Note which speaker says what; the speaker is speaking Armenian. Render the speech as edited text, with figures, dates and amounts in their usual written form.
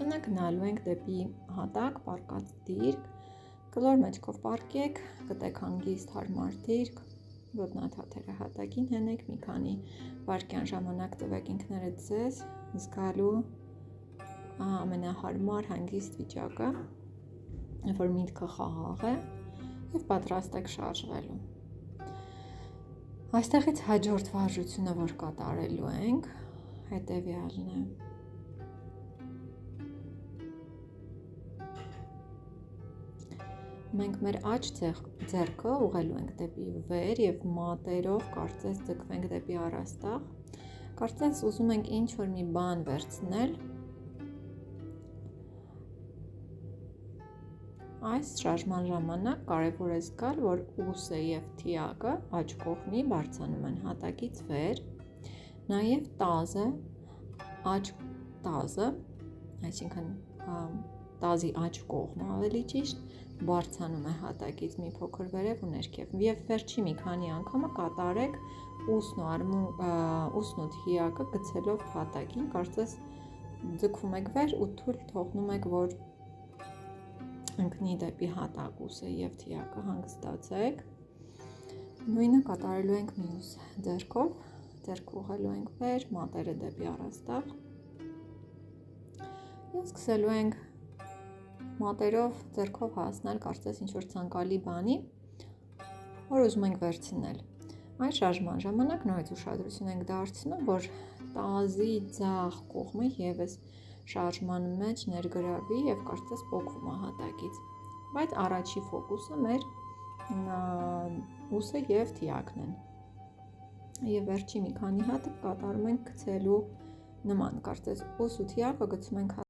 Speaker 1: ուշադրությունը գնալու ենք դեպի հատակ, պառկած դիրք, կլոր մեջքով պառկեք, գտեք հանգիստ հարմար դիրք, ոտնաթաթերը հատակին հենեք, մի քանի վայրկյան ժամանակ տվեք ինքներդ ձեզ զգալու ամենահարմար հանգիստ վիճակը, որ միտքը խաղաղ է և պատրաստ եք շարժվելու։ Այստեղից հաջորդ վարժությունը, որ կատարելու ենք, հետևյալն է։ Մենք մեր աջ ձեռքը ուղղելու ենք դեպի վեր և մատերով կարծես ձգվենք դեպի առաստաղ, կարծես ուզում ենք ինչ-որ մի բան վերցնել։ Այս շարժման ժամանակ կարևոր է զգալ, որ ուսը և թիակը աջ կողմի բարձրանում են հատակից վեր, նաև տազը, աջ տազը, այսինքն տազի աջ կողմը ավելի ճիշտ, բարձրանում է հատակից մի փոքր վերև ու ներքև, և վերջի մի քանի անգամը կատարեք ուսն ու թիակը գցելով հատակին, կարծես ձգվում եք վեր ու թույլ թողնում եք, որ ընկնի դեպի հատակ ուսը և թիակը, հանգստացեք։ Նույնը կատարելու ենք մյուս ձեռքով, ձեռքը ուղղելու ենք վեր, մատերը դեպի առաստաղ և սկսելու ենք մատերով, ձեռքով հասնել կարծես ինչ-որ ցանկալի բանի, որ ուզում ենք վերցնել։ Այս շարժման ժամանակ նորից ուշադրություն ենք դարձնում, որ տազի ձախ կողմը ևս շարժման մեջ ներգրավվի և կարծես պոկվում է հատակից, բայց առաջի ֆոկուսը մեր ուսը և թիակն են։ Եվ վերջի մի քանի հատ կատարում ենք գցելու նման, կարծես ուս ու թիակը գցում ենք